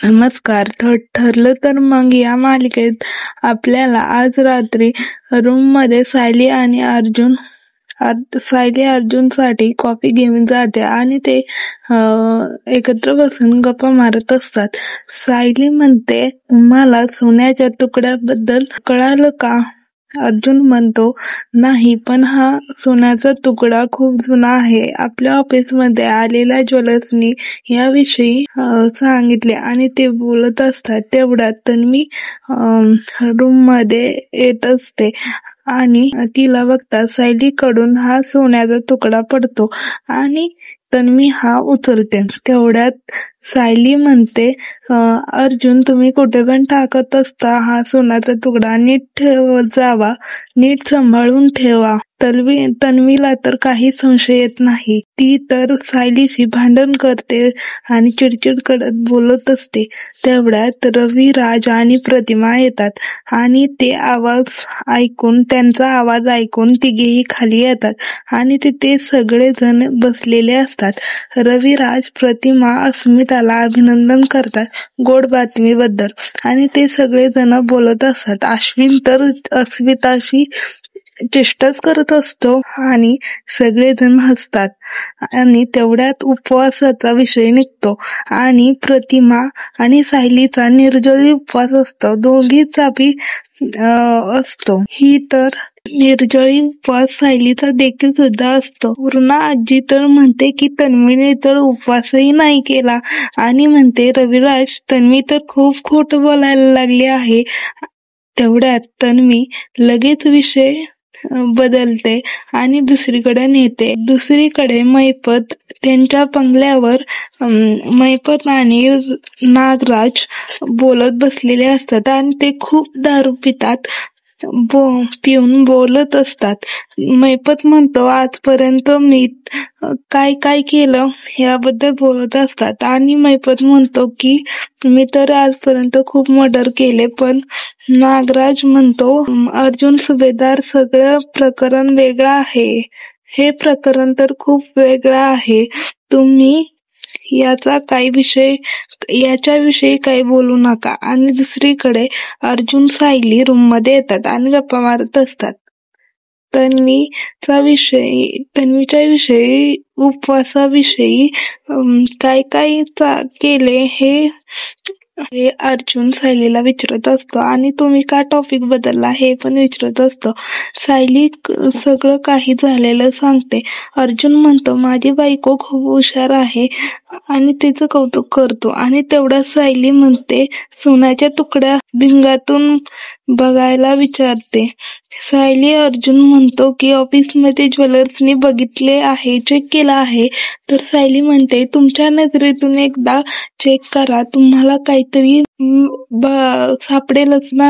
नमस्कार. ठरलं तर मग या मालिकेत आपल्याला आज रात्री रूममध्ये सायली अर्जुनसाठी कॉफी घेऊन जाते आणि ते एकत्र बसून गप्पा मारत असतात. सायली म्हणते, तुम्हाला सोन्याच्या तुकड्याबद्दल कळालं का? अर्जुन म्हणतो, नाही, पण हा सोन्याचा तुकडा खूप जुना आहे. आपल्या ऑफिसमध्ये आलेल्या ज्वेलर्सनी याविषयी सांगितले आणि ते बोलत असतात. तेवढ्यात तन्वी रूममध्ये येत असते आणि तिला बघता सायलीकडून हा सोन्याचा तुकडा पडतो आणि तन्वी हा उचलते. तेवढ्यात सायली म्हणते, अर्जुन, तुम्ही कुठे पण टाकत असता हा सोन्याचा तुकडा नीट ठेवत जावा, नीट सांभाळून ठेवा. तन्वीला तर काही संशय येत नाही. ती तर सायलीशी भांडण करते आणि चिडचिड करत बोलत असते. तेवढ्यात रवी, राज आणि प्रतिमा येतात आणि त्यांचा आवाज ऐकून तिघेही खाली येतात आणि तिथे सगळेजण बसलेले असतात. रवी, राज, प्रतिमा अस्मिताला अभिनंदन करतात गोड बातमीबद्दल आणि ते सगळेजण बोलत असतात. अश्विन तर अस्मिताशी चेष्टाच करत असतो आणि सगळेजण हसतात आणि तेवढ्यात उपवासाचा विषय निघतो आणि प्रतिमा आणि सायलीचा निर्जळी उपवास असतो. दोघीचा बी असतो. ही तर निर्जळी उपवास सायलीचा देखील सुद्धा असतो. पूर्णा आजी तर म्हणते की तन्वीने तर उपवासही नाही केला आणि म्हणते, रविराज, तन्वी तर खूप खोटं बोलायला लागली आहे. तेवढ्यात तन्वी लगेच विषय बदलते आणि दुसरीकडे नेते. दुसरीकडे मैपत त्यांच्या बंगल्यावर मैपत आणि नागराज बोलत बसलेले असतात आणि ते खूप दारू पितात. पिऊन बोलत असतात. मैपत म्हणतो, आजपर्यंत मी काय काय केलं याबद्दल बोलत असतात आणि मैपत म्हणतो की मी तर आजपर्यंत खूप मर्डर केले. पण नागराज म्हणतो, अर्जुन सुभेदार, सगळं प्रकरण वेगळं आहे. हे प्रकरण तर खूप वेगळं आहे. तुम्ही याच्याविषयी काही बोलू नका. आणि दुसरीकडे अर्जुन, सायली रूममध्ये येतात आणि गप्पा मारत असतात. तन्वीच्या विषयी, उपवासाविषयी काय काय केले हे अर्जुन सायलीला विचारत असतो आणि तुम्ही का टॉपिक बदलला हे पण विचारत असतो. सायली सगळं काही झालेलं सांगते. अर्जुन म्हणतो, माझी बायको खूप हुशार आहे आणि तिचं कौतुक करतो. आणि तेवढ्या सायली म्हणते, सोन्याच्या तुकड्या भिंगातून बघायला विचारते. सायली अर्जुन म्हणतो की ऑफिसमध्ये ज्वेलर्सनी बघितले आहे, चेक केला आहे. तर सायली म्हणते, तुमच्या नजरेतून एकदा चेक करा, तुम्हाला काहीतरी सापडेलच ना.